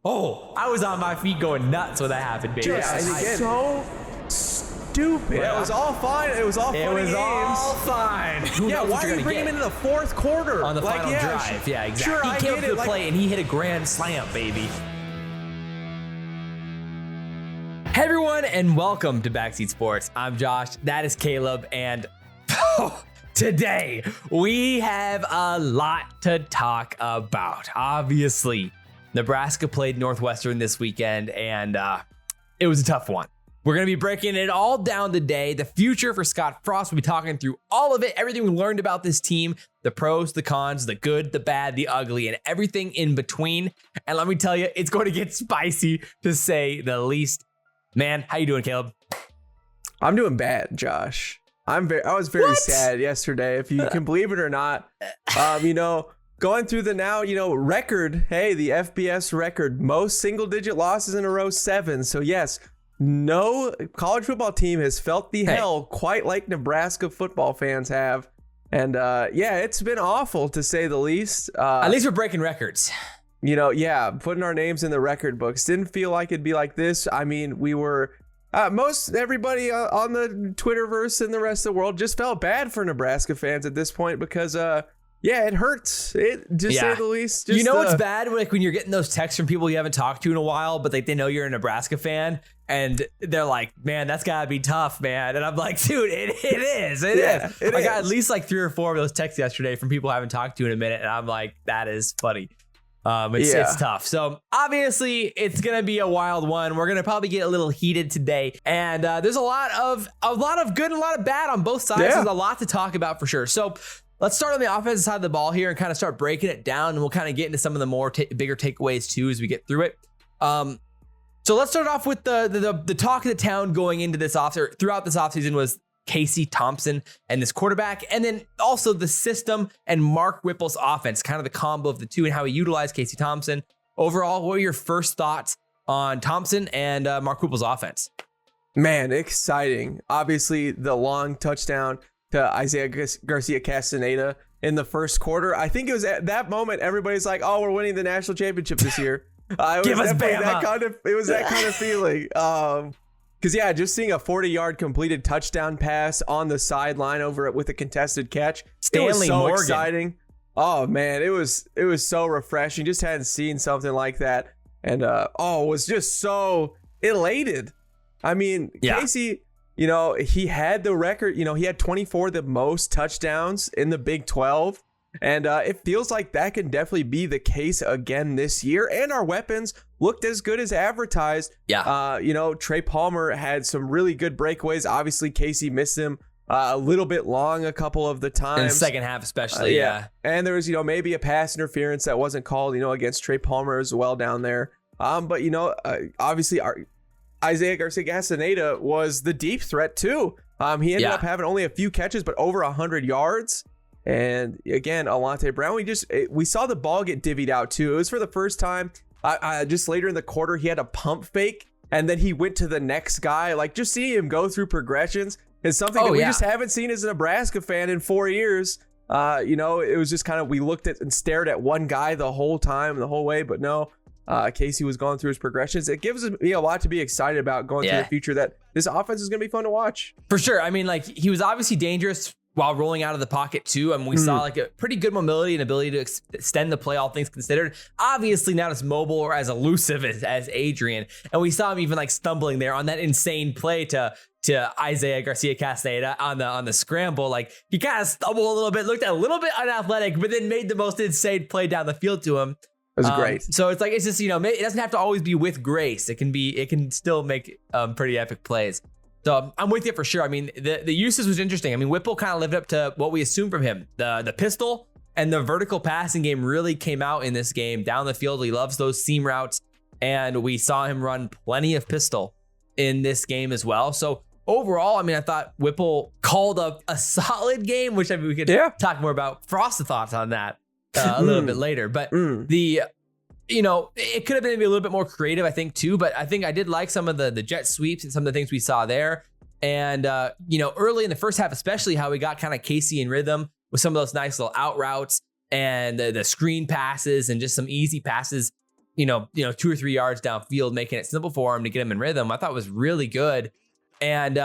I was on my feet going nuts when that happened, baby. So stupid. Yeah, it was all fine. It was all funny games. All fine. Yeah, why are you bringing him into the fourth quarter? On the final drive. Yeah, exactly. Sure, he came up to the play and he hit a grand slam, baby. Hey everyone, and welcome to Backseat Sports. I'm Josh, that is Caleb, and today we have a lot to talk about. Obviously, Nebraska played Northwestern this weekend, and it was a tough one. We're going to be breaking it all down today. The future for Scott Frost. We'll be talking through all of it, everything we learned about this team, the pros, the cons, the good, the bad, the ugly, and everything in between. And let me tell you, it's going to get spicy to say the least. Man, how you doing, Caleb? I'm doing bad, Josh. I was very sad yesterday, if you can believe it or not. Going through the record, the FBS record, most single-digit losses in a row, 7. So yes, no college football team has felt the hell quite like Nebraska football fans have. And it's been awful to say the least. At least we're breaking records. Putting our names in the record books. Didn't feel like it'd be like this. I mean, we were, most everybody on the Twitterverse and the rest of the world just felt bad for Nebraska fans at this point because, it hurts. Say the least. Just, it's bad when you're getting those texts from people you haven't talked to in a while, but they know you're a Nebraska fan and they're like, man, that's gotta be tough, man. And I'm like, dude, it is. I got at least like 3 or 4 of those texts yesterday from people I haven't talked to in a minute. And I'm like, that is funny. It's tough. So obviously it's going to be a wild one. We're going to probably get a little heated today. And there's a lot of good and a lot of bad on both sides. Yeah. There's a lot to talk about for sure. So let's start on the offensive side of the ball here and kind of start breaking it down. And we'll kind of get into some of the more bigger takeaways too as we get through it. So let's start off with the talk of the town going into this throughout this offseason was Casey Thompson and this quarterback, and then also the system and Mark Whipple's offense, kind of the combo of the two and how he utilized Casey Thompson. Overall, what were your first thoughts on Thompson and Mark Whipple's offense? Man, exciting. Obviously, the long touchdown to Isaiah Garcia Castaneda in the first quarter. I think it was at that moment, everybody's like, oh, we're winning the national championship this year. Give us Bama. It was that kind of feeling. Because, just seeing a 40-yard completed touchdown pass on the sideline with a contested catch. Stanley it was so Morgan. Exciting. Oh, man, it was so refreshing. Just hadn't seen something like that. And, was just so elated. I mean, Casey, he had the record. He had 24, the most touchdowns in the Big 12. And it feels like that can definitely be the case again this year. And our weapons looked as good as advertised. Yeah. Trey Palmer had some really good breakaways. Obviously, Casey missed him a little bit long a couple of the times. In the second half especially, yeah. And there was, maybe a pass interference that wasn't called, against Trey Palmer as well down there. But, obviously, Isaiah Garcia Castaneda was the deep threat, too. He ended up having only a few catches, but over 100 yards. And again, Alante Brown, we saw the ball get divvied out too. It was for the first time. Just later in the quarter, he had a pump fake, and then he went to the next guy. Like, just seeing him go through progressions is something that we just haven't seen as a Nebraska fan in 4 years. It was just kind of, we looked at and stared at one guy the whole time, the whole way, but no. Casey was going through his progressions. It gives me a lot to be excited about going through the future, that this offense is going to be fun to watch. For sure. I mean, he was obviously dangerous while rolling out of the pocket too. I mean, we saw a pretty good mobility and ability to extend the play, all things considered. Obviously not as mobile or as elusive as Adrian. And we saw him even stumbling there on that insane play to Isaiah Garcia Castaneda on the scramble. He kind of stumbled a little bit, looked a little bit unathletic, but then made the most insane play down the field to him. It was great. So it's it's just, it doesn't have to always be with grace. It can still make pretty epic plays. So I'm with you for sure. I mean, the usage was interesting. I mean, Whipple kind of lived up to what we assumed from him. The pistol and the vertical passing game really came out in this game down the field. He loves those seam routes, and we saw him run plenty of pistol in this game as well. So overall, I mean, I thought Whipple called a solid game, which we could talk more about Frost's thoughts on that a little bit later. But it could have been maybe a little bit more creative, I think, too. But I think I did like some of the jet sweeps and some of the things we saw there. And, early in the first half, especially how we got kind of Casey in rhythm with some of those nice little out routes and the screen passes and just some easy passes 2 or 3 yards downfield, making it simple for him to get him in rhythm. I thought was really good. And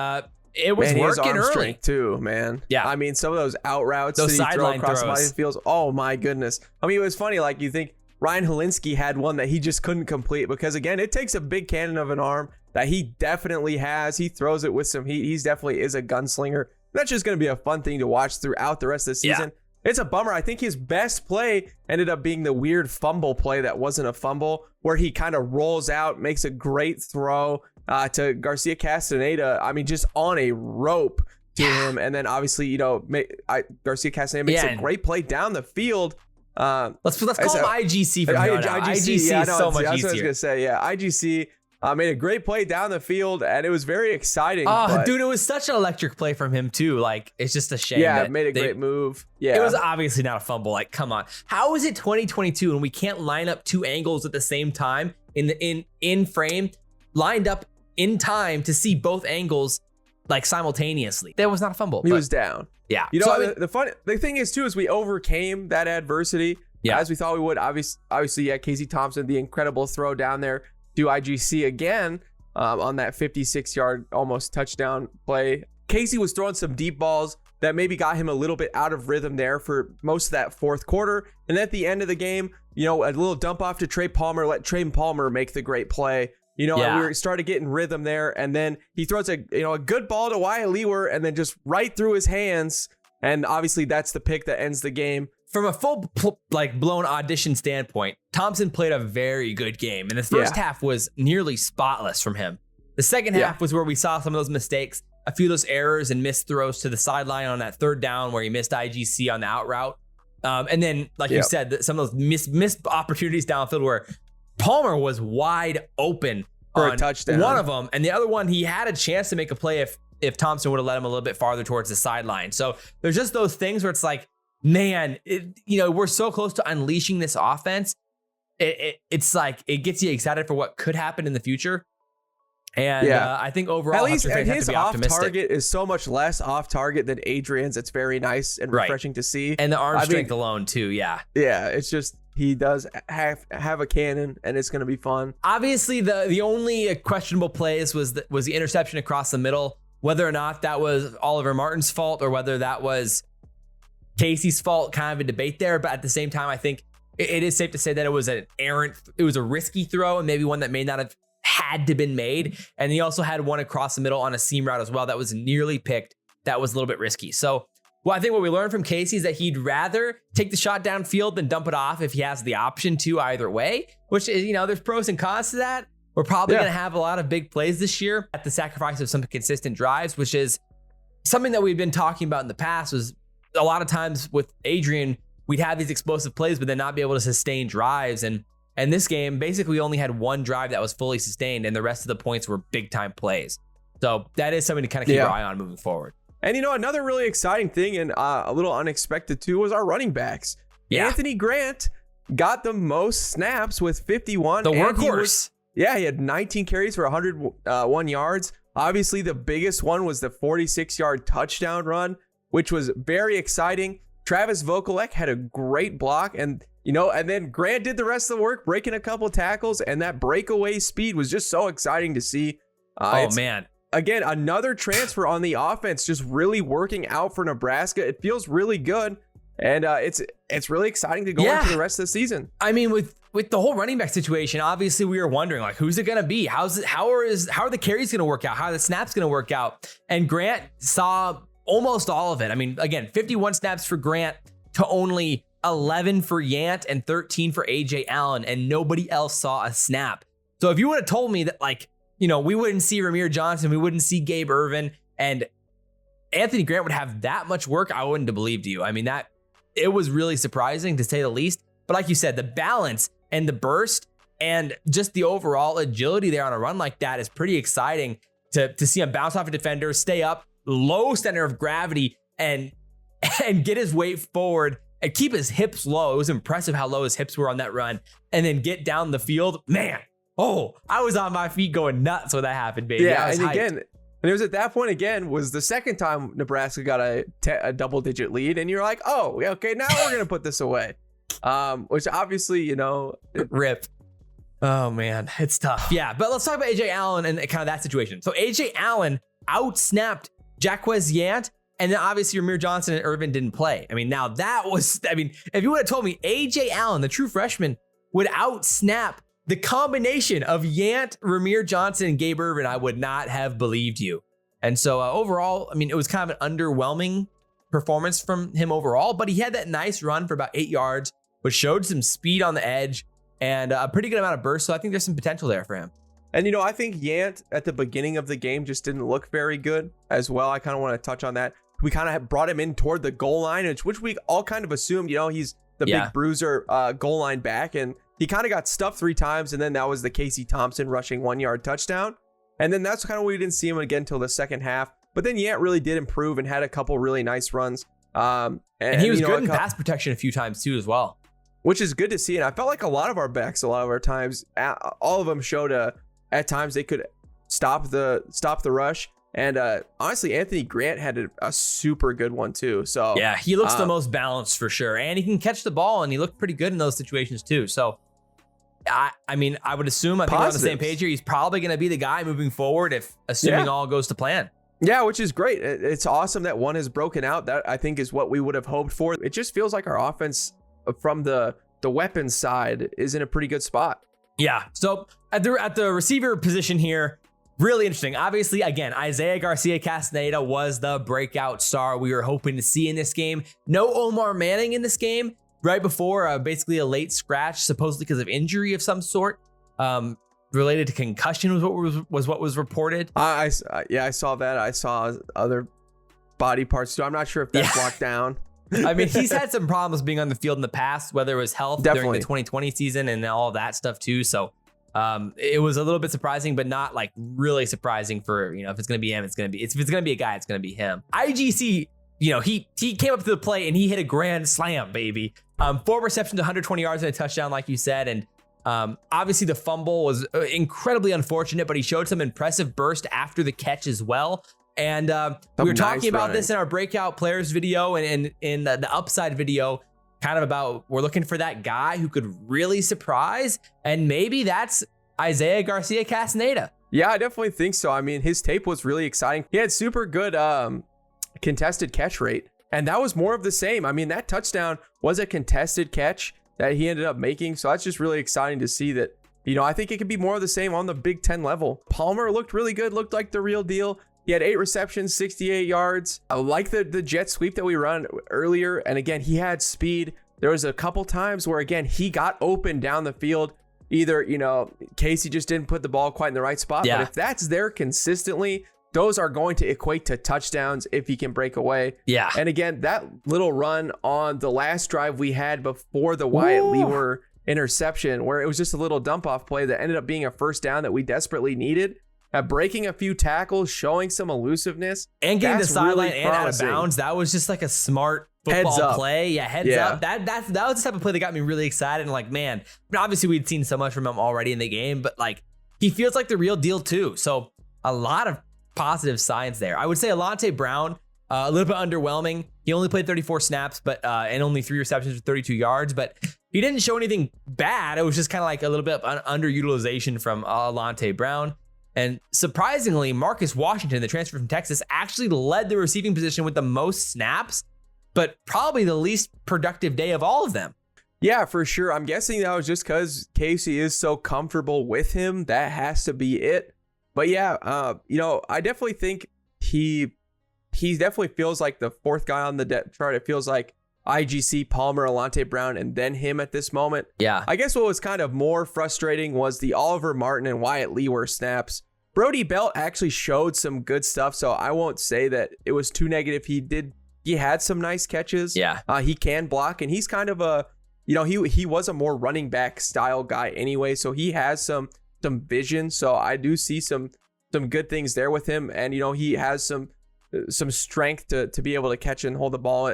it was working early too, man. Yeah. I mean, some of those out routes, those sideline across throws. the fields. Oh my goodness. I mean, it was funny. Like, you think Ryan Helinski had one that he just couldn't complete because, again, it takes a big cannon of an arm that he definitely has. He throws it with some heat. He's definitely is a gunslinger. That's just going to be a fun thing to watch throughout the rest of the season. Yeah. It's a bummer. I think his best play ended up being the weird fumble play that wasn't a fumble, where he kind of rolls out, makes a great throw to Garcia Castaneda. I mean, just on a rope to him. And then obviously, Garcia Castaneda makes a great play down the field. Let's call him IGC from now on. IGC is so much easier. That's what I was going to say. Yeah, IGC made a great play down the field, and it was very exciting. Dude, it was such an electric play from him too. Like, it's just a shame. Yeah, made a great move. Yeah, it was obviously not a fumble. Like, come on, how is it 2022 and we can't line up two angles at the same time in frame, lined up in time to see both angles like simultaneously? That was not a fumble. He was down. Yeah. The thing is too is we overcame that adversity as we thought we would. Obviously, Casey Thompson, the incredible throw down there to IGC again on that 56-yard almost touchdown play. Casey was throwing some deep balls that maybe got him a little bit out of rhythm there for most of that fourth quarter. And at the end of the game, a little dump off to Trey Palmer, let Trey Palmer make the great play. And we started getting rhythm there. And then he throws a good ball to Wyatt Lewer and then just right through his hands. And obviously that's the pick that ends the game. From a full blown audition standpoint, Thompson played a very good game. And the first half was nearly spotless from him. The second half was where we saw some of those mistakes, a few of those errors and missed throws to the sideline on that third down where he missed IGC on the out route. And then, like you said, some of those missed opportunities downfield where Palmer was wide open for a touchdown. One of them, and the other one, he had a chance to make a play if Thompson would have led him a little bit farther towards the sideline. So there's just those things where it's like, man, we're so close to unleashing this offense. It's like it gets you excited for what could happen in the future. And I think overall, at least his off target is so much less off target than Adrian's. It's very nice and refreshing to see. And the arm strength alone too. Yeah, it's just he does have a cannon, and it's going to be fun. Obviously, the only questionable plays was the interception across the middle. Whether or not that was Oliver Martin's fault or whether that was Casey's fault, kind of a debate there. But at the same time, I think it is safe to say that it was a risky throw and maybe one that may not have had to been made. And he also had one across the middle on a seam route as well that was nearly picked. That was a little bit risky. So I think what we learned from Casey is that he'd rather take the shot downfield than dump it off if he has the option to either way, which is, there's pros and cons to that. We're probably going to have a lot of big plays this year at the sacrifice of some consistent drives, which is something that we've been talking about in the past. Was a lot of times with Adrian, we'd have these explosive plays, but then not be able to sustain drives. And this game basically only had one drive that was fully sustained, and the rest of the points were big time plays. So that is something to kind of keep our eye on moving forward. And another really exciting thing and a little unexpected too was our running backs. Yeah. Anthony Grant got the most snaps with 51. The workhorse. He had 19 carries for 101 yards. Obviously, the biggest one was the 46-yard touchdown run, which was very exciting. Travis Vokalek had a great block, and then Grant did the rest of the work, breaking a couple tackles, and that breakaway speed was just so exciting to see. Man. Again, another transfer on the offense, just really working out for Nebraska. It feels really good, and it's really exciting to go into the rest of the season. I mean, with the whole running back situation, obviously we were wondering, like, who's it going to be? How are the carries going to work out? How are the snaps going to work out? And Grant saw almost all of it. I mean, again, 51 snaps for Grant to only 11 for Yant and 13 for AJ Allen, and nobody else saw a snap. So if you would have told me that, like, we wouldn't see Ramir Johnson, we wouldn't see Gabe Ervin, and Anthony Grant would have that much work, I wouldn't have believed you. I mean, it was really surprising to say the least. But like you said, the balance and the burst and just the overall agility there on a run like that is pretty exciting to see him bounce off a defender, stay up, low center of gravity, and get his weight forward and keep his hips low. It was impressive how low his hips were on that run, and then get down the field. Man, I was on my feet going nuts when that happened, baby. Yeah, and again, and it was at that point again was the second time Nebraska got a double-digit lead, and you're like, okay, now we're gonna put this away. Which obviously, rip. Oh man, it's tough. Yeah, but let's talk about AJ Allen and kind of that situation. So AJ Allen outsnapped Jaquez Yant, and then obviously Ramir Johnson and Irvin didn't play. I mean, now that was, if you would have told me AJ Allen, the true freshman, would outsnap the combination of Yant, Ramir Johnson, and Gabe Irvin, I would not have believed you. And so overall, it was kind of an underwhelming performance from him overall, but he had that nice run for about 8 yards, which showed some speed on the edge and a pretty good amount of burst. So I think there's some potential there for him. And, I think Yant at the beginning of the game just didn't look very good as well. I kind of want to touch on that. We kind of brought him in toward the goal line, which we all kind of assumed, he's the big bruiser goal line back. And he kind of got stuffed 3 times. And then that was the Casey Thompson rushing 1-yard touchdown. And then that's kind of where we didn't see him again until the second half. But then Yant really did improve and had a couple really nice runs. And he was good in pass protection a few times too as well. Which is good to see. And I felt like a lot of our backs, a lot of our times, all of them showed at times they could stop the rush. And honestly, Anthony Grant had a super good one too. So yeah, he looks the most balanced for sure. And he can catch the ball and he looked pretty good in those situations too. So I would assume, I think we're on the same page here. He's probably going to be the guy moving forward assuming all goes to plan. Yeah, which is great. It's awesome that one has broken out. That I think is what we would have hoped for. It just feels like our offense from the weapons side is in a pretty good spot. Yeah. So at the receiver position here, really interesting. Obviously, again, Isaiah Garcia Castaneda was the breakout star we were hoping to see in this game. No Omar Manning in this game right before basically a late scratch, supposedly because of injury of some sort. Related to concussion was what was reported. I saw that. I saw other body parts too. I'm not sure if that's locked down. He's had some problems being on the field in the past, whether it was health during the 2020 season and all of that stuff too. So it was a little bit surprising, but not like really surprising for, if it's going to be him, if it's going to be a guy, it's going to be him. IGC, he came up to the plate and he hit a grand slam, baby. 4 receptions, 120 yards and a touchdown, like you said. And obviously the fumble was incredibly unfortunate, but he showed some impressive burst after the catch as well. And we were talking about this in our breakout players video and in the upside video, kind of about we're looking for that guy who could really surprise. And maybe that's Isaiah Garcia Castaneda. Yeah, I definitely think so. His tape was really exciting. He had super good contested catch rate. And that was more of the same. That touchdown was a contested catch that he ended up making. So that's just really exciting to see that, I think it could be more of the same on the Big Ten level. Palmer looked really good, looked like the real deal. He had 8 receptions, 68 yards. I like the jet sweep that we run earlier. And again, he had speed. There was a couple times where, again, he got open down the field. Either, Casey just didn't put the ball quite in the right spot. Yeah. But if that's there consistently, those are going to equate to touchdowns if he can break away. Yeah. And again, that little run on the last drive we had before the Wyatt Lewer interception, where it was just a little dump off play that ended up being a first down that we desperately needed. Breaking a few tackles, showing some elusiveness, and getting the sideline really and out of bounds. That was just like a smart football play. Yeah, heads up. That was the type of play that got me really excited. And like, man, obviously we'd seen so much from him already in the game, but like he feels like the real deal too. So a lot of positive signs there. I would say Alante Brown, a little bit underwhelming. He only played 34 snaps, but and only 3 receptions for 32 yards, but he didn't show anything bad. It was just kind of like a little bit of underutilization from Alante Brown. And surprisingly, Marcus Washington, the transfer from Texas, actually led the receiving position with the most snaps, but probably the least productive day of all of them. Yeah, for sure. I'm guessing that was just because Casey is so comfortable with him. That has to be it. But yeah, I definitely think he definitely feels like the 4th guy on the depth chart. It feels like IGC, Palmer, Alante Brown, and then him at this moment. Yeah. I guess what was kind of more frustrating was the Oliver Martin and Wyatt Lewer snaps. Brody Belt actually showed some good stuff, so I won't say that it was too negative. He had some nice catches. Yeah. He can block, and he's kind of a, he was a more running back style guy anyway, so he has some vision. So I do see some good things there with him, and he has some strength to be able to catch and hold the ball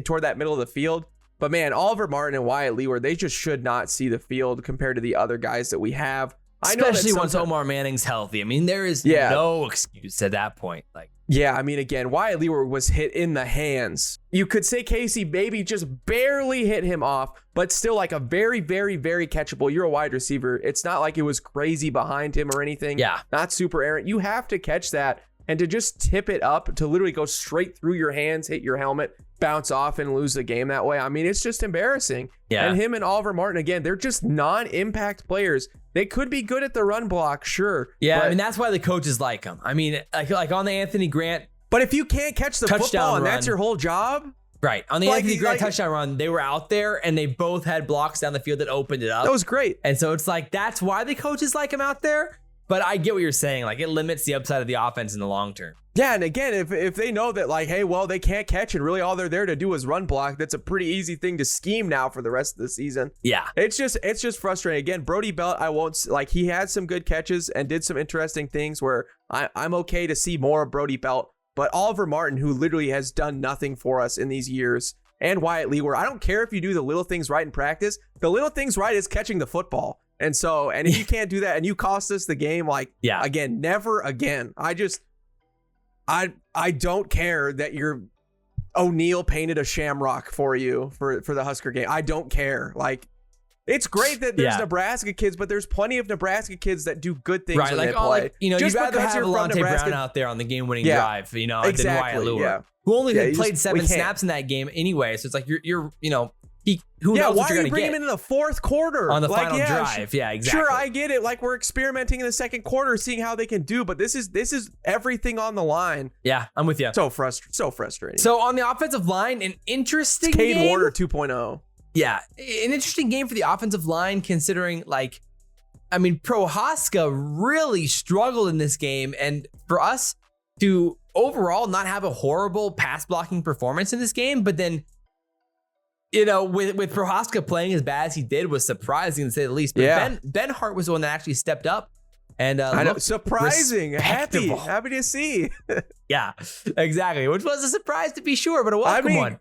toward that middle of the field. But man, Oliver Martin and Wyatt Lewer, they just should not see the field compared to the other guys that we have. Especially once Omar Manning's healthy. I mean, there is no excuse at that point. Like, yeah, I mean, again, Wyatt Leeward was hit in the hands. You could say Casey maybe just barely hit him off, but still like a very, very, very catchable. You're a wide receiver. It's not like it was crazy behind him or anything. Yeah. Not super errant. You have to catch that, and to just tip it up, to literally go straight through your hands, hit your helmet, bounce off, and lose the game that way. I mean, it's just embarrassing. Yeah. And him and Oliver Martin, again, they're just non-impact players. They could be good at the run block, sure. Yeah, I mean, that's why the coaches like him. I mean, like on the Anthony Grant. But if you can't catch the football and that's your whole job. Right. On the Anthony Grant touchdown run, they were out there and they both had blocks down the field that opened it up. That was great. And so it's like, that's why the coaches like him out there. But I get what you're saying. Like, it limits the upside of the offense in the long term. Yeah, and again, if they know that, like, hey, well, they can't catch it, really all they're there to do is run block, that's a pretty easy thing to scheme now for the rest of the season. Yeah. It's just frustrating. Again, Brody Belt, he had some good catches and did some interesting things where I'm okay to see more of Brody Belt. But Oliver Martin, who literally has done nothing for us in these years, and Wyatt Leeward, I don't care if you do the little things right in practice. The little things right is catching the football. And if you can't do that and you cost us the game, again, never again. I don't care that O'Neal painted a shamrock for you for the Husker game. I don't care. Like, it's great that there's Nebraska kids, but there's plenty of Nebraska kids that do good things when they play. You'd rather have Alante Brown out there on the game-winning drive, than Wyatt Leeward, who only played 7 snaps in that game anyway. So it's like you're who knows what you're going to get. Why are you bringing him into the fourth quarter? On the final drive. Yeah, exactly. Sure, I get it. Like, we're experimenting in the second quarter, seeing how they can do, but this is everything on the line. Yeah, I'm with you. So frustrating. So on the offensive line, an interesting Cade game. Warner 2.0. Yeah, an interesting game for the offensive line, considering, Prohaska really struggled in this game, and for us to overall not have a horrible pass blocking performance in this game, but then, with Prohaska playing as bad as he did was surprising to say the least. But Ben Hart was the one that actually stepped up, and I know, surprising, happy to see. Yeah, exactly, which was a surprise to be sure, but a welcome one.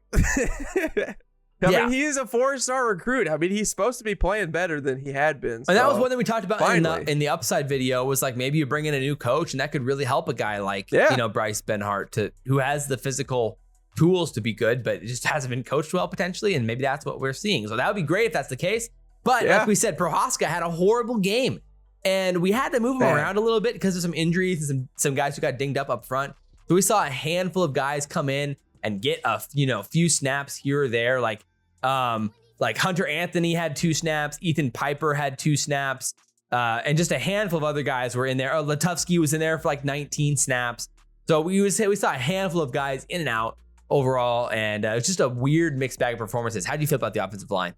I mean, he is a 4-star recruit. I mean, he's supposed to be playing better than he had been. And that was one that we talked about in the upside video, was like, maybe you bring in a new coach and that could really help a guy like, Bryce Benhart, who has the physical tools to be good, but it just hasn't been coached well potentially. And maybe that's what we're seeing. So that would be great if that's the case. But like we said, Prohaska had a horrible game and we had to move him around a little bit because of some injuries and some guys who got dinged up front. So we saw a handful of guys come in and get a few snaps here or there. Like Hunter Anthony had 2 snaps, Ethan Piper had 2 snaps, and just a handful of other guys were in there. Latufsky was in there for 19 snaps. So we saw a handful of guys in and out overall, and it was just a weird mixed bag of performances. How do you feel about the offensive line?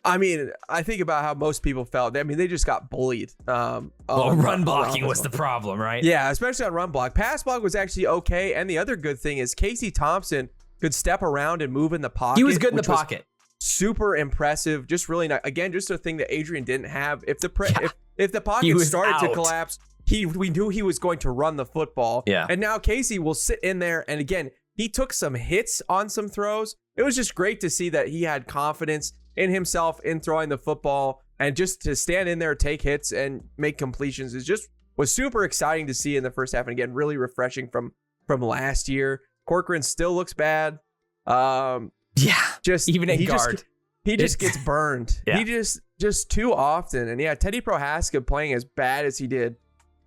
I mean, I think about how most people felt. I mean, they just got bullied. Run blocking was the problem, right? Yeah, especially on run block. Pass block was actually okay. And the other good thing is Casey Thompson could step around and move in the pocket. He was good in the pocket. Super impressive. Just really not. Again, just a thing that Adrian didn't have. If the pocket started to collapse, we knew he was going to run the football. Yeah. And now Casey will sit in there. And again, he took some hits on some throws. It was just great to see that he had confidence in himself in throwing the football, and just to stand in there, take hits and make completions was super exciting to see in the first half. And again, really refreshing from last year. Corcoran still looks bad. Just even in guard, he just gets burned. Yeah. He just too often. And Teddy Prohaska playing as bad as he did,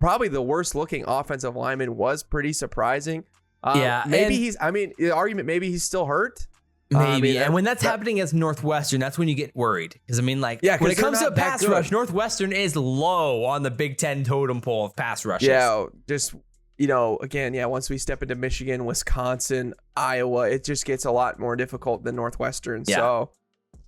probably the worst looking offensive lineman, was pretty surprising. Maybe the argument, maybe he's still hurt. Maybe. And when that's happening as Northwestern, that's when you get worried. Because when it comes to a pass rush, Northwestern is low on the Big Ten totem pole of pass rushes. Yeah, just, again, once we step into Michigan, Wisconsin, Iowa, it just gets a lot more difficult than Northwestern. Yeah. So,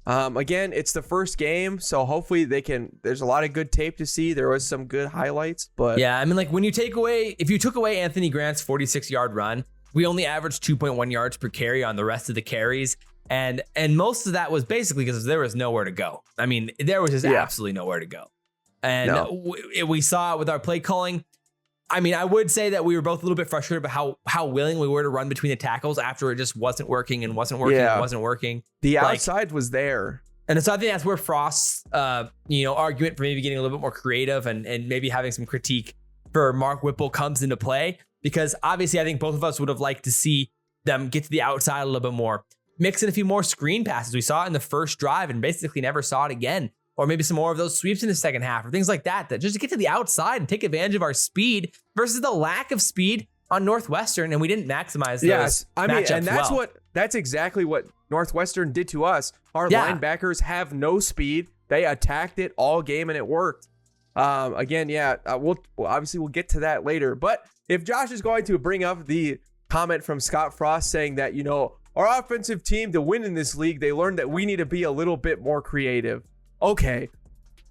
again, it's the first game, so hopefully there's a lot of good tape to see. There was some good highlights, but yeah, I mean, if you took away Anthony Grant's 46-yard run, we only averaged 2.1 yards per carry on the rest of the carries. And most of that was basically because there was nowhere to go. I mean, there was just absolutely nowhere to go. And we saw it with our play calling. I mean, I would say that we were both a little bit frustrated about how willing we were to run between the tackles after it just wasn't working and wasn't working and wasn't working. The outside was there. And so I think that's where Frost's, argument for maybe getting a little bit more creative and maybe having some critique for Mark Whipple comes into play, because obviously I think both of us would have liked to see them get to the outside a little bit more, mix in a few more screen passes. We saw it in the first drive and basically never saw it again, or maybe some more of those sweeps in the second half or things like that just to get to the outside and take advantage of our speed versus the lack of speed on Northwestern, and we didn't maximize those. Yes, I mean, and well. that's exactly what Northwestern did to us. Our linebackers have no speed. They attacked it all game and it worked. We'll get to that later. But if Josh is going to bring up the comment from Scott Frost saying that, our offensive team to win in this league, they learned that we need to be a little bit more creative. Okay,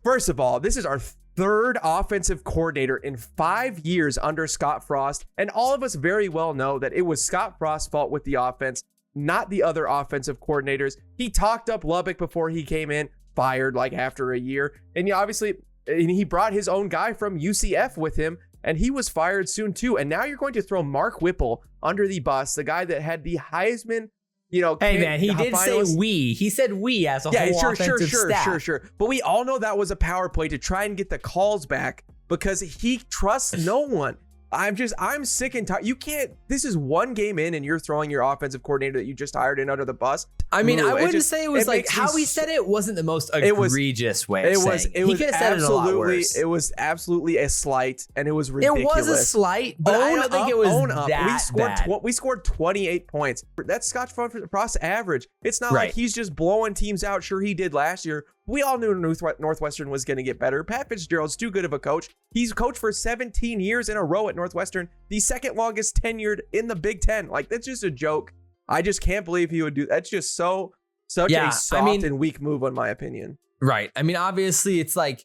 first of all, this is our third offensive coordinator in 5 years under Scott Frost, and all of us very well know that it was Scott Frost's fault with the offense, not the other offensive coordinators. He talked up Lubbock before he came in, fired like after a year, and he brought his own guy from UCF with him, and he was fired soon too. And now you're going to throw Mark Whipple under the bus, the guy that had the Heisman. Hey man, he did say we. He said we as a whole offensive staff. Sure. But we all know that was a power play to try and get the calls back because he trusts no one. I'm sick and tired. You can't. This is one game in, and you're throwing your offensive coordinator that you just hired in under the bus. I mean, I wouldn't say it was like how he said it wasn't the most egregious way of saying it. He could have said it a lot worse. It was absolutely a slight, and it was ridiculous. It was a slight, but I don't think it was that bad. We scored 28 points. That's Scott Frost's average. It's not like he's just blowing teams out. Sure, he did last year. We all knew Northwestern was going to get better. Pat Fitzgerald's too good of a coach. He's coached for 17 years in a row at Northwestern, the second longest tenured in the Big Ten. Like, that's just a joke. I just can't believe he would do that. That's just such a soft and weak move, in my opinion. Right. I mean, obviously, it's like,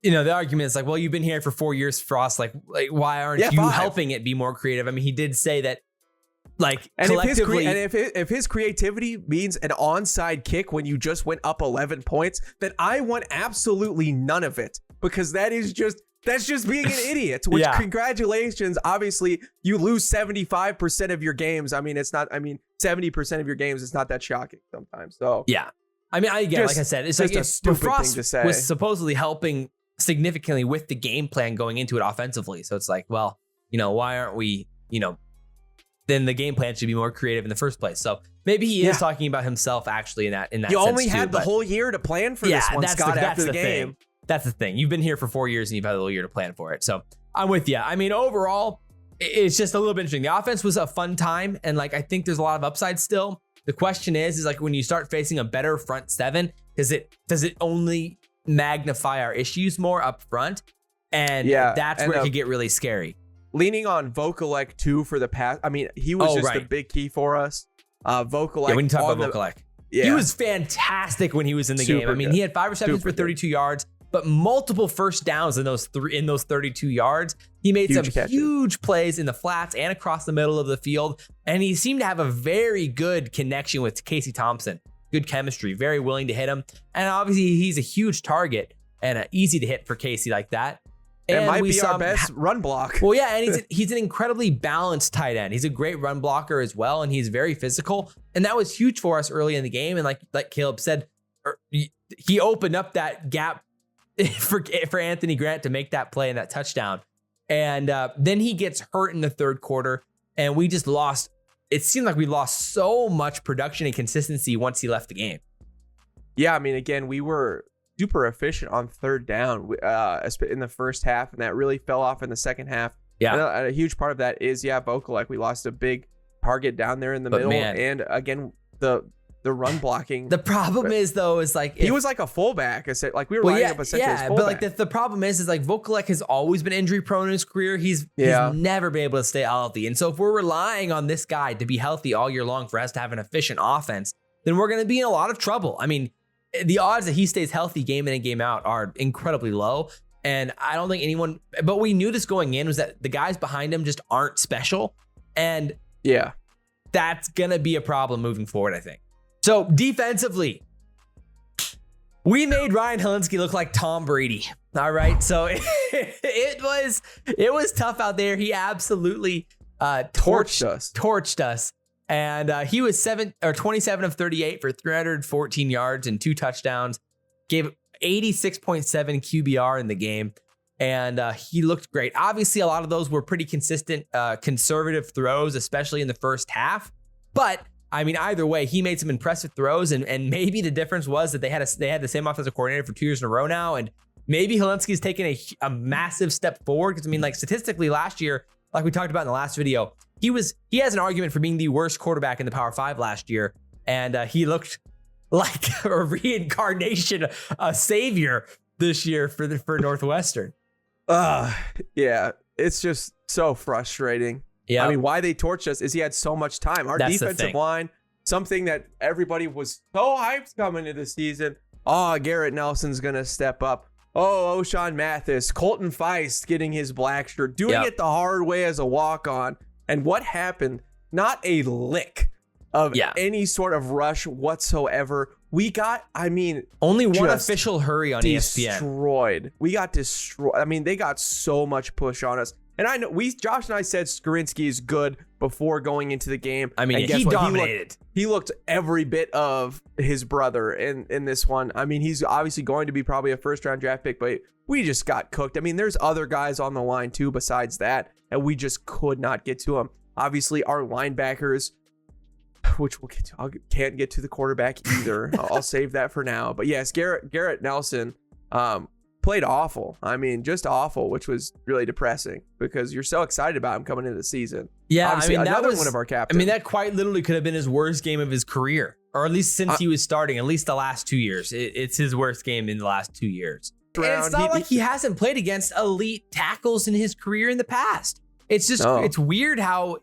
the argument is like, well, you've been here for 4 years, Frost. Like why aren't you helping it be more creative? I mean, he did say that. Collectively, if his creativity means an onside kick when you just went up 11 points, then I want absolutely none of it, because that's just being an idiot. Which congratulations, obviously you lose 75% of your games. I mean, 70% of your games. It's not that shocking sometimes. So yeah, I mean, like I said, it's like a stupid Frost thing to say. Was supposedly helping significantly with the game plan going into it offensively. So it's like, well, why aren't we, then the game plan should be more creative in the first place. So maybe he is talking about himself actually in that you sense only had the whole year to plan for this one, Scott, after the game. Thing. That's the thing. You've been here for 4 years and you've had a little year to plan for it. So I'm with you. I mean, overall, it's just a little bit interesting. The offense was a fun time, and I think there's a lot of upside still. The question is when you start facing a better front seven, does it only magnify our issues more up front? And that's where it could get really scary. Leaning on Vokalek too for the pass. I mean, he was a big key for us. Vokalek. Yeah, when you talk about Vokalek, he was fantastic when he was in the game. I mean, he had 5 receptions for 32 yards, but multiple first downs in those 32 yards. He made some huge plays in the flats and across the middle of the field, and he seemed to have a very good connection with Casey Thompson. Good chemistry, very willing to hit him, and obviously he's a huge target and easy to hit for Casey like that. And it might be our best run block. Well, yeah, and he's an incredibly balanced tight end. He's a great run blocker as well, and he's very physical. And that was huge for us early in the game. And like Caleb said, he opened up that gap for Anthony Grant to make that play and that touchdown. And then he gets hurt in the third quarter, and we just lost. It seemed like we lost so much production and consistency once he left the game. Yeah, I mean, again, we were super efficient on third down in the first half, and that really fell off in the second half. Yeah, and a huge part of that is Vokalek. We lost a big target down there in the middle, and again the run blocking. The problem is he was like a fullback. We were lining up essentially as fullback. But the problem is Vokalek has always been injury prone in his career. He's never been able to stay healthy, and so if we're relying on this guy to be healthy all year long for us to have an efficient offense, then we're going to be in a lot of trouble. I mean, the odds that he stays healthy game in and game out are incredibly low. And I don't think but we knew this going in, was that the guys behind him just aren't special. And that's going to be a problem moving forward, I think. So defensively, we made Ryan Helinski look like Tom Brady. All right. So it was tough out there. He absolutely torched us. And he was 27 of 38 for 314 yards and 2 touchdowns. Gave 86.7 QBR in the game. And he looked great. Obviously, a lot of those were pretty consistent, conservative throws, especially in the first half. But I mean, either way, he made some impressive throws. And maybe the difference was that they had the same offensive coordinator for 2 years in a row now. And maybe Hilinski's taken a massive step forward. Because I mean, like statistically last year, like we talked about in the last video, he has an argument for being the worst quarterback in the Power 5 last year. And he looked like a reincarnation, a savior this year for Northwestern. Yeah, it's just so frustrating. Yeah, I mean, why they torched us is he had so much time. Our defensive line, something that everybody was so hyped coming into the season. Oh, Garrett Nelson's gonna step up. Oh, O'Shawn Mathis, Colton Feist getting his black shirt, doing it the hard way as a walk-on. And what happened? Not a lick of any sort of rush whatsoever. We got, I mean, only one official hurry on ESPN. Destroyed. We got destroyed. I mean, they got so much push on us. And I know Josh and I said Skowronski is good before going into the game. I mean, he dominated. He looked every bit of his brother in this one. I mean, he's obviously going to be probably a first-round draft pick, but we just got cooked. I mean, there's other guys on the line too besides that, and we just could not get to them. Obviously, our linebackers, which we'll get to. I can't get to the quarterback either. I'll save that for now. But yes, Garrett Nelson played awful. I mean, just awful, which was really depressing because you're so excited about him coming into the season. Yeah, obviously, I mean, another one of our captains. I mean, that quite literally could have been his worst game of his career, or at least since he was starting, at least the last 2 years. It's his worst game in the last 2 years. And it's not like he hasn't played against elite tackles in his career in the past. It's just, it's weird how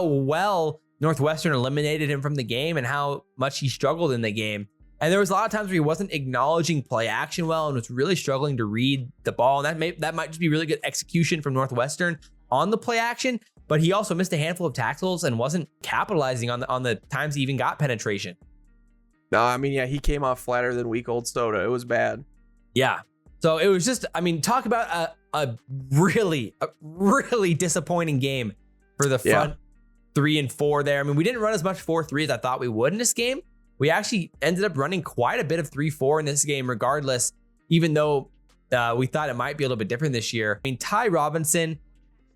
well Northwestern eliminated him from the game and how much he struggled in the game. And there was a lot of times where he wasn't acknowledging play action well and was really struggling to read the ball. And that might just be really good execution from Northwestern on the play action. But he also missed a handful of tackles and wasn't capitalizing on the times he even got penetration. No, I mean, yeah, he came off flatter than week old soda. It was bad. Yeah. So it was just, I mean, talk about a really disappointing game for the front 3 and 4 there. I mean, we didn't run as much 4-3 as I thought we would in this game. We actually ended up running quite a bit of 3-4 in this game regardless, even though we thought it might be a little bit different this year. I mean, Ty Robinson,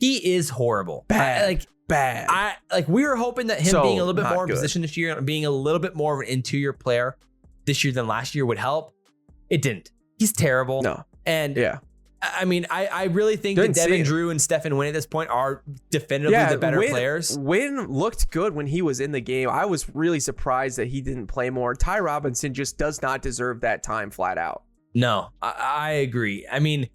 he is horrible. Bad. We were hoping that him being a little bit more in position this year and being a little bit more of an interior player this year than last year would help. It didn't. He's terrible. No. And I mean, I really think that Devin Drew and Stephen Wynn at this point are definitively the better players. Wynn looked good when he was in the game. I was really surprised that he didn't play more. Ty Robinson just does not deserve that time flat out. No, I agree. I mean,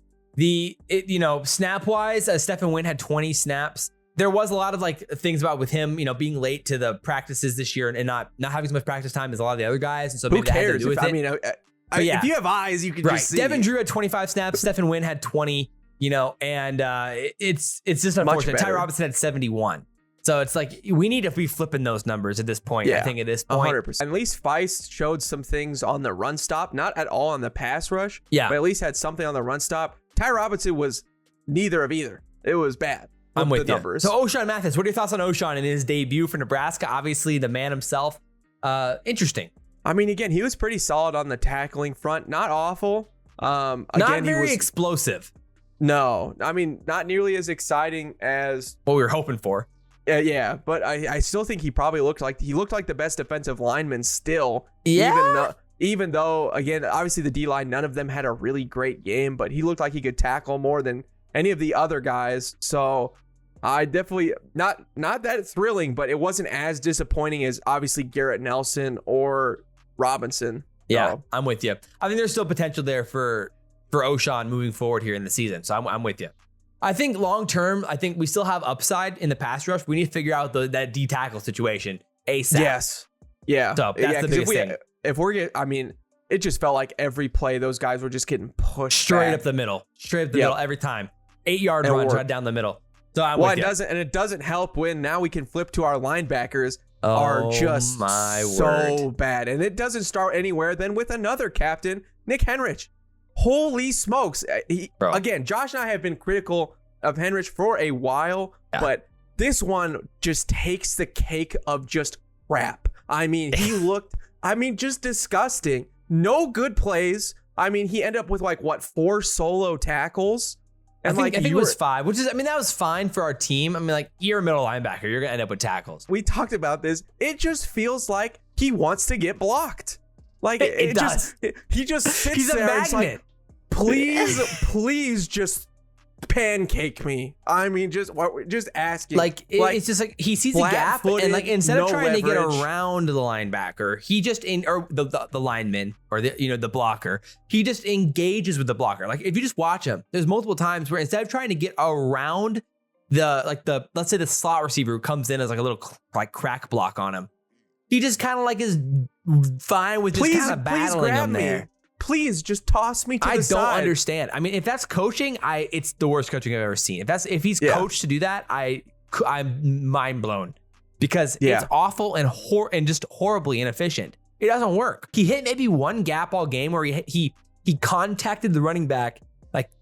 snap wise, Stephen Wynn had 20 snaps. There was a lot of things about with him, being late to the practices this year and not having as much practice time as a lot of the other guys. And so maybe who cares? That had to do with it. If you have eyes, you can just see. Devin Drew had 25 snaps. Stephen Wynn had 20, and it's just unfortunate. Ty Robinson had 71. So it's like we need to be flipping those numbers at this point. I think at this point. 100%. At least Feist showed some things on the run stop, not at all on the pass rush. Yeah. But at least had something on the run stop. Ty Robinson was neither of either. It was bad. I'm with you. Numbers. So O'Shawn Mathis, what are your thoughts on O'Shawn in his debut for Nebraska? Obviously, the man himself. Interesting. I mean, again, he was pretty solid on the tackling front. Not awful. Not very explosive. No. I mean, not nearly as exciting as what we were hoping for. Yeah, but I still think he probably looked like the best defensive lineman still. Yeah. Even though, again, obviously the D-line, none of them had a really great game, but he looked like he could tackle more than any of the other guys. So I definitely, not that thrilling, but it wasn't as disappointing as obviously Garrett Nelson or Robinson. Yeah, I'm with you. I think there's still potential there for O'Shawn moving forward here in the season. So I'm with you. I think long term, I think we still have upside in the pass rush. We need to figure out that D tackle situation ASAP. Yes. Yeah. So that's the biggest thing. It just felt like every play those guys were just getting pushed straight up the middle every time. 8-yard runs right down the middle. So it doesn't help when now we can flip to our linebackers. Are just so bad. And it doesn't start anywhere than with another captain, Nick Henrich. Holy smokes. Again, Josh and I have been critical of Henrich for a while, but this one just takes the cake of just crap. I mean, he looked, just disgusting. No good plays. I mean, he ended up with 4 solo tackles. And I think it was 5, which is, that was fine for our team. You're a middle linebacker. You're going to end up with tackles. We talked about this. It just feels like he wants to get blocked. It does. He just sits He's there. A magnet. Please just pancake me. Just asking. It's just he sees a gap and instead of trying to get around the linebacker, he just or the lineman or the blocker, he just engages with the blocker. If you just watch him, there's multiple times where instead of trying to get around the let's say the slot receiver who comes in as a little crack block on him, he just kind of is fine with just kind of battling him there. Please just toss me to the side. I don't understand. If that's coaching, it's the worst coaching I've ever seen. If he's coached to do that, I'm mind blown because it's awful and just horribly inefficient. It doesn't work. He hit maybe one gap all game where he contacted the running back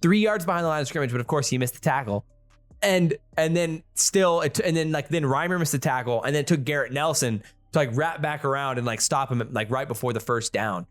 3 yards behind the line of scrimmage, but of course he missed the tackle. And then then Reimer missed the tackle, and then it took Garrett Nelson to wrap back around and stop him right before the first down.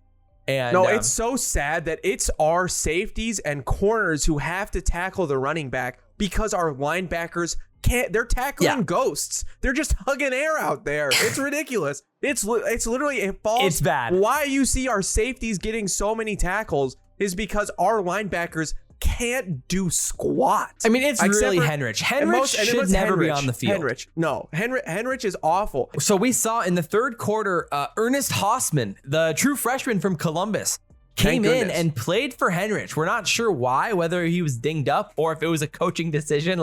And, it's so sad that it's our safeties and corners who have to tackle the running back because our linebackers can't. They're tackling ghosts. They're just hugging air out there. It's ridiculous. It's literally it falls. It's bad. Why you see our safeties getting so many tackles is because our linebackers can't do squat. It's really Henrich. Henrich should never be on the field. Henrich is awful. So we saw in the third quarter, Ernest Hausman, the true freshman from Columbus, came in and played for Henrich. We're not sure why, whether he was dinged up or if it was a coaching decision,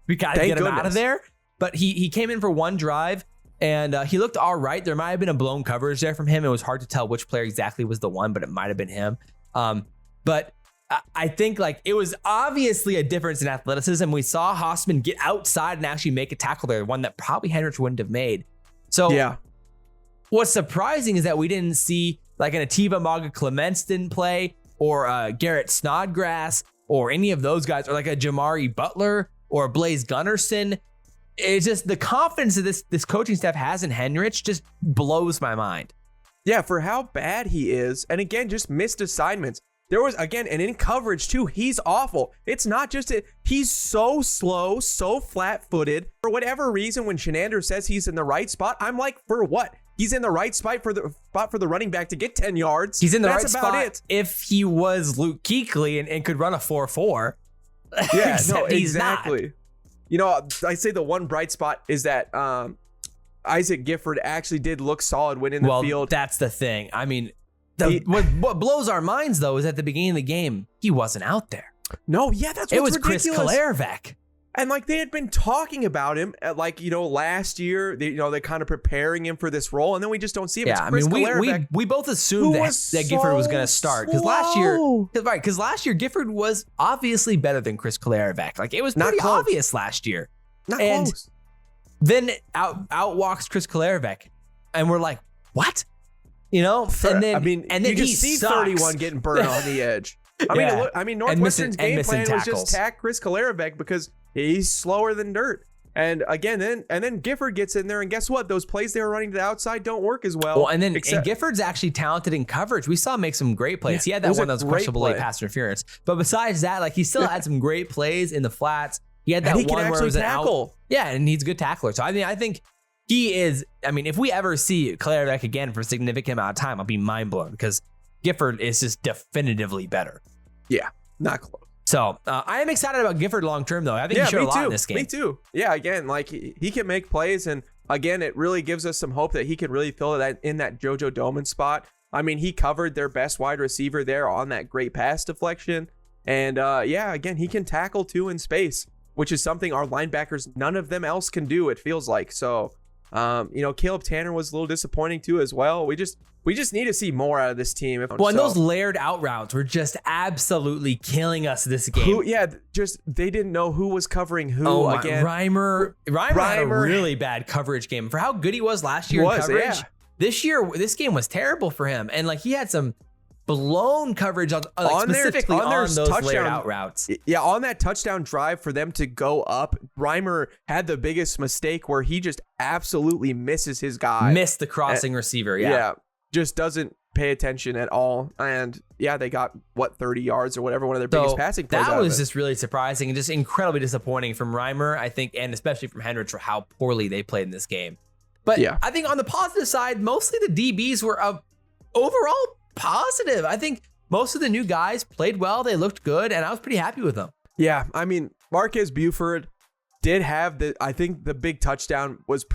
we got to get him out of there. But he came in for one drive and he looked all right. There might have been a blown coverage there from him. It was hard to tell which player exactly was the one, but it might have been him. But I think it was obviously a difference in athleticism. We saw Hausman get outside and actually make a tackle there, one that probably Henrich wouldn't have made. So what's surprising is that we didn't see an Atiba Maga Clements didn't play, or Garrett Snodgrass, or any of those guys, or a Jamari Butler or Blaze Gunnarsson. It's just the confidence that this coaching staff has in Henrich just blows my mind. Yeah, for how bad he is. And again, just missed assignments. There was, again, and in coverage, too, he's awful. It's not just he's so slow, so flat-footed. For whatever reason, when Shenander says he's in the right spot, I'm like, for what? He's in the right spot for the running back to get 10 yards. He's in the right spot if he was Luke Kuechly and could run a 4.4. Yeah, no, exactly. I say the one bright spot is that Isaac Gifford actually did look solid when in the field. That's the thing. What blows our minds, though, is at the beginning of the game, he wasn't out there. No, yeah, that's what's It was ridiculous. Chris Kolarevec. And they had been talking about him at last year, they're kind of preparing him for this role, and then we just don't see him. Yeah, we both assumed that Gifford was going to start because last year Gifford was obviously better than Chris Kolarevec. It was pretty obvious last year. Not close. Then out walks Chris Kolarevec, and we're like, what? And then you just see sucks. 31 getting burned on the edge. Northwestern's game plan was just tack Chris Kolarevec because he's slower than dirt. And again, then Gifford gets in there, and guess what? Those plays they were running to the outside don't work as well. And Gifford's actually talented in coverage. We saw him make some great plays. He had that one that was questionable late pass interference. But besides that, he still had some great plays in the flats. He had that one where it was an out. Yeah, and he's a good tackler. So I think he is. If we ever see Kolarevec again for a significant amount of time, I'll be mind blown because Gifford is just definitively better. Yeah, not close. So I am excited about Gifford long term, though. I think he showed a lot in this game. Me too. Yeah, again, he can make plays, and again, it really gives us some hope that he can really fill that in that JoJo Domann spot. He covered their best wide receiver there on that great pass deflection, and again, he can tackle too in space, which is something our linebackers, none of them else can do. It feels like so. Caleb Tanner was a little disappointing too as well. We just need to see more out of this team. And those layered out routes were just absolutely killing us this game. They didn't know who was covering who again. Reimer had a really bad coverage game. For how good he was last year in coverage, this game was terrible for him. And he had some blown coverage on specifically on those layered out routes. Yeah, on that touchdown drive for them to go up, Reimer had the biggest mistake where he just absolutely misses his guy. Missed the crossing receiver. Yeah, just doesn't pay attention at all. And yeah, they got 30 yards or whatever, one of their biggest passing plays. That was just really surprising and just incredibly disappointing from Reimer, I think, and especially from Hendricks for how poorly they played in this game. But I think on the positive side, mostly the DBs were overall positive. I think most of the new guys played well. They looked good, and I was pretty happy with them. Yeah, I mean, Marquez Buford did have I think the big touchdown was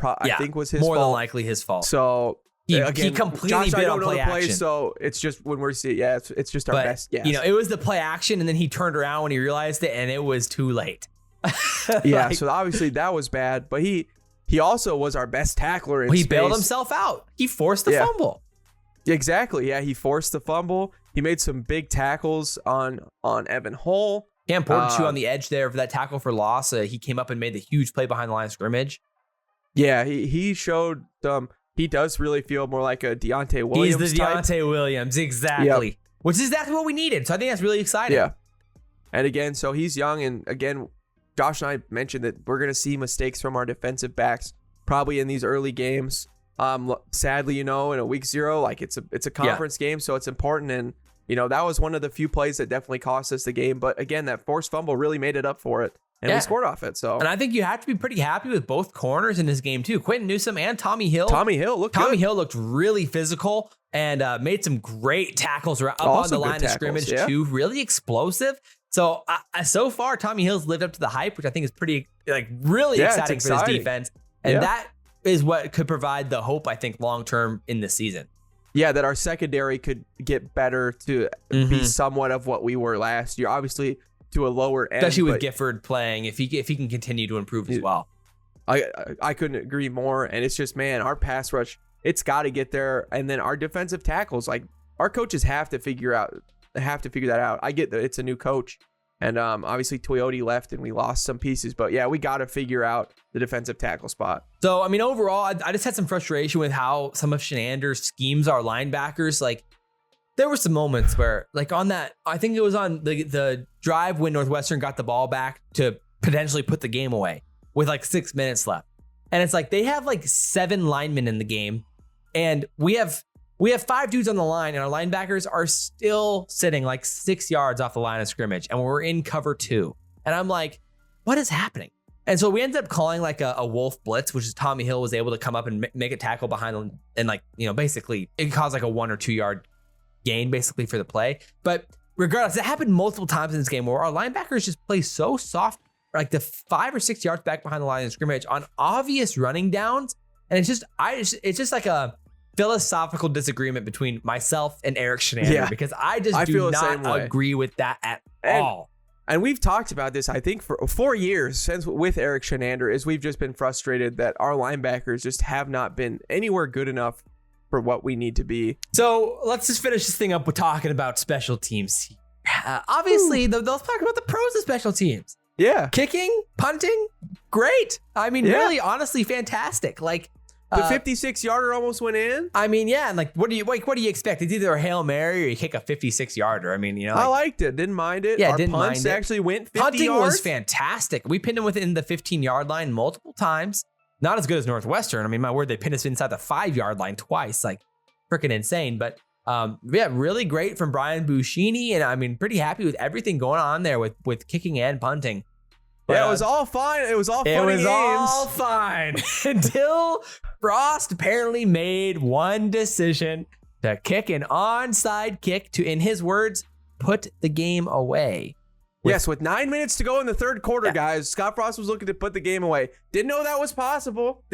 was his more fault. than likely his fault. So he completely bit on play action. So it's just when we're seeing, it's just our best guess. It was the play action, and then he turned around when he realized it, and it was too late. So obviously that was bad, but he also was our best tackler in space. He bailed himself out. He forced the fumble. Exactly. Yeah, he forced the fumble. He made some big tackles on Evan Hull. Cam Porter on the edge there for that tackle for loss. He came up and made the huge play behind the line of scrimmage. Yeah, he showed he does really feel more like a Deontay Williams. He's the Deontay Williams, exactly. Yep. Which is exactly what we needed. So I think that's really exciting. Yeah. And again, so he's young, and again, Josh and I mentioned that we're going to see mistakes from our defensive backs probably in these early games. Sadly, in a week 0, like it's a conference game, so it's important. And that was one of the few plays that definitely cost us the game. But again, that forced fumble really made it up for it, and we scored off it. So, and I think you have to be pretty happy with both corners in this game too. Quentin Newsome and Tommy Hill. Tommy Hill looked really physical and made some great tackles up on the line of scrimmage too. Really explosive. So so far, Tommy Hill's lived up to the hype, which I think is pretty really exciting for this defense, and that is what could provide the hope, I think, long-term in this season. Yeah, that our secondary could get better to be somewhat of what we were last year. Obviously, to a lower end. Especially with Gifford playing, if he can continue to improve as well. I couldn't agree more. And it's just, man, our pass rush, it's got to get there. And then our defensive tackles, our coaches have to figure that out. I get that it's a new coach. And obviously Toyota left and we lost some pieces, but yeah, we got to figure out the defensive tackle spot. So, I mean, overall, I just had some frustration with how some of Shenander's schemes our linebackers. There were some moments where, on that, I think it was on the drive when Northwestern got the ball back to potentially put the game away with 6 minutes left. And it's they have 7 linemen in the game, and we have 5 dudes on the line, and our linebackers are still sitting 6 yards off the line of scrimmage, and we're in cover 2. And I'm like, what is happening? And so we ended up calling a wolf blitz, which is Tommy Hill was able to come up and make a tackle behind them, and basically it caused a 1 or 2 yard gain basically for the play. But regardless, it happened multiple times in this game where our linebackers just play so soft, the 5 or 6 yards back behind the line of scrimmage on obvious running downs, and it's just a philosophical disagreement between myself and Eric Shenander because I do not agree with that at all. And we've talked about this, I think, for 4 years since with Eric Shenander, is we've just been frustrated that our linebackers just have not been anywhere good enough for what we need to be. So let's just finish this thing up with talking about special teams. Obviously, they'll talk about the pros of special teams. Yeah. Kicking, punting, great. I mean, really, honestly, fantastic. The 56-yarder almost went in. I mean, yeah, and what do you expect? It's either a Hail Mary or you kick a 56-yarder. I mean, I liked it. Didn't mind it. Yeah, our didn't punts mind it. Actually went 50 Punting yards. was fantastic. We pinned them within the 15-yard line multiple times. Not as good as Northwestern. I mean, my word, they pinned us inside the 5-yard line twice. Freaking insane. But really great from Brian Buscini, and I mean, pretty happy with everything going on there with kicking and punting. But, it was all fine. It was all funny games. It was all fine until Frost apparently made one decision to kick an onside kick to, in his words, put the game away. With 9 minutes to go in the third quarter, guys, Scott Frost was looking to put the game away. Didn't know that was possible.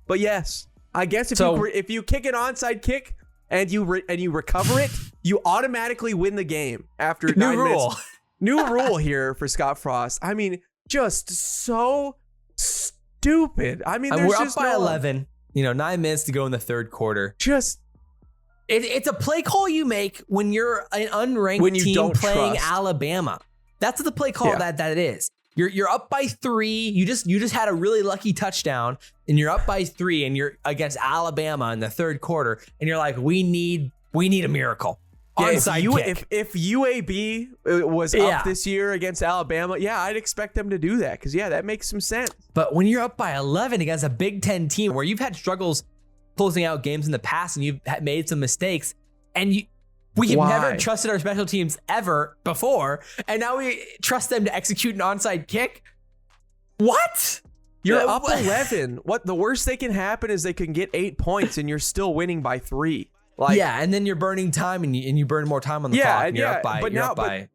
But yes, I guess if you kick an onside kick and you recover it, you automatically win the game after 9 minutes. New rule here for Scott Frost. I mean, just so stupid. I mean, we're up by 11. 9 minutes to go in the third quarter. It's a play call you make when you're an unranked team playing Alabama. That's the play call that it is. You're up by 3. You just had a really lucky touchdown, and you're up by 3, and you're against Alabama in the third quarter, and you're like, we need we need a miracle. Yeah, Onside kick. if UAB was up this year against Alabama, I'd expect them to do that because, that makes some sense. But when you're up by 11 against a Big Ten team where you've had struggles closing out games in the past and you've made some mistakes, and we have never trusted our special teams ever before, and now we trust them to execute an onside kick? What? You're up 11. What the worst that can happen is they can get 8 points and you're still winning by 3. Like, and then you're burning time and you burn more time on the clock. And you're up by,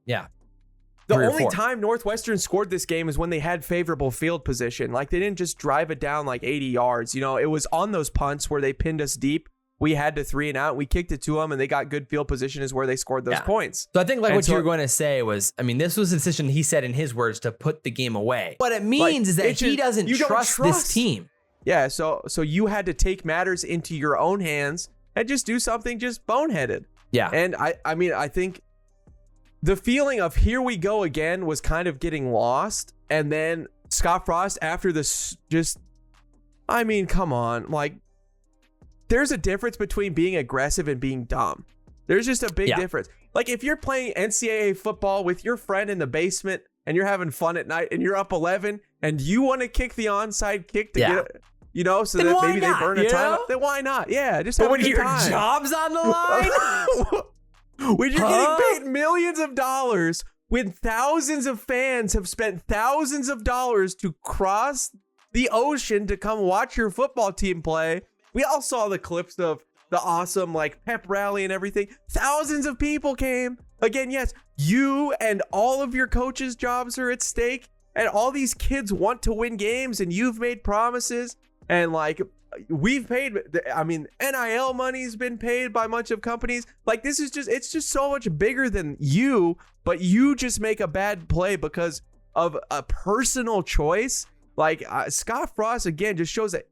The only time Northwestern scored this game is when they had favorable field position. Like, they didn't just drive it down like 80 yards. You know, it was on those punts where they pinned us deep. We had to 3 and out. We kicked it to them, and they got good field position is where they scored those points. So I think what you were going to say was, I mean, this was a decision he said in his words to put the game away. What it means is that he doesn't trust this team. Yeah, so you had to take matters into your own hands and just do something just boneheaded. Yeah. And I think the feeling of here we go again was kind of getting lost. And then Scott Frost after this come on, like, there's a difference between being aggressive and being dumb. There's just a big difference. Like, if you're playing NCAA football with your friend in the basement and you're having fun at night and you're up 11 and you want to kick the onside kick to get, so then that maybe not, they burn a time, then why not? Yeah, just have a good time. When your job's on the line? When you're getting paid millions of dollars, when thousands of fans have spent thousands of dollars to cross the ocean to come watch your football team play. We all saw the clips of the awesome pep rally and everything. Thousands of people came. Again, yes, you and all of your coaches' jobs are at stake. And all these kids want to win games, and you've made promises. And we've paid, NIL money's been paid by a bunch of companies. Like, this is it's just so much bigger than you, but you just make a bad play because of a personal choice. Scott Frost, again, just shows that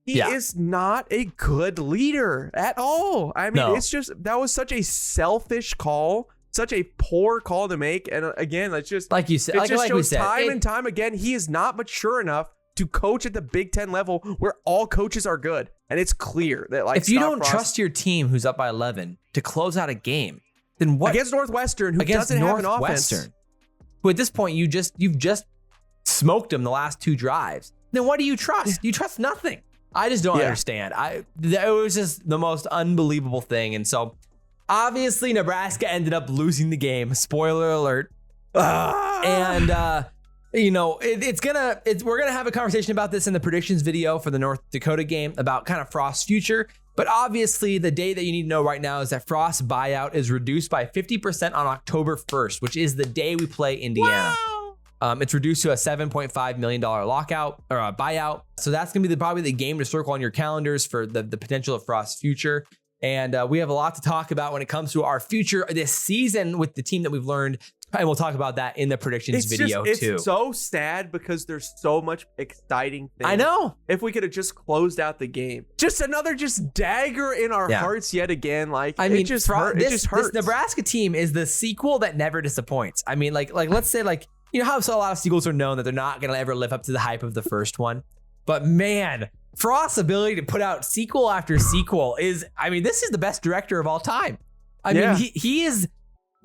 he is not a good leader at all. I mean, it's just, that was such a selfish call, such a poor call to make. And again, it's just, like you said, it just shows time and time again, he is not mature enough to coach at the Big Ten level where all coaches are good. And it's clear that if you don't trust your team who's up by 11 to close out a game, then what? Against Northwestern, who doesn't have an offense. Who at this point, you've just smoked them the last 2 drives. Then what do you trust? You trust nothing. I just don't understand. It was just the most unbelievable thing. And so obviously Nebraska ended up losing the game. Spoiler alert. And we're gonna have a conversation about this in the predictions video for the North Dakota game about kind of Frost's future. But obviously the date that you need to know right now is that Frost's buyout is reduced by 50% on October 1st, which is the day we play Indiana. Wow. It's reduced to a $7.5 million lockout or a buyout. So that's going to be probably the game to circle on your calendars for the potential of Frost's future. And we have a lot to talk about when it comes to our future this season with the team that we've learned. And we'll talk about that in the predictions video too. It's so sad because there's so much exciting things. I know. If we could have just closed out the game. Just another dagger in our hearts yet again. It just hurts. This Nebraska team is the sequel that never disappoints. I mean, let's say you know how a lot of sequels are known that they're not going to ever live up to the hype of the first one. But man, Frost's ability to put out sequel after sequel is, this is the best director of all time. He is,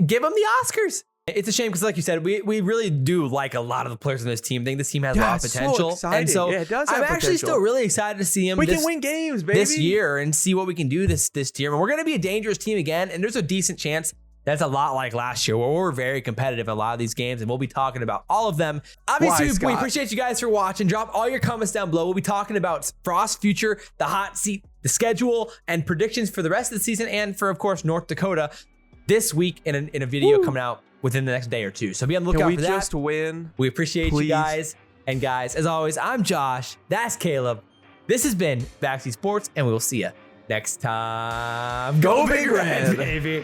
give him the Oscars. It's a shame because, like you said, we really do like a lot of the players on this team. I think this team has a lot of potential. And so it does have I'm actually still really excited to see him. We can win games, baby, this year and see what we can do this year. And we're going to be a dangerous team again. And there's a decent chance that's a lot like last year where we're very competitive in a lot of these games, and we'll be talking about all of them. Obviously, we appreciate you guys for watching. Drop all your comments down below. We'll be talking about Frost's future, the hot seat, the schedule, and predictions for the rest of the season, and for, of course, North Dakota this week in a video coming out within the next day or two. So be on the lookout for that. Can we just win? We appreciate you guys. And guys, as always, I'm Josh. That's Caleb. This has been Backseat Sports, and we will see you next time. Go Big Red, baby.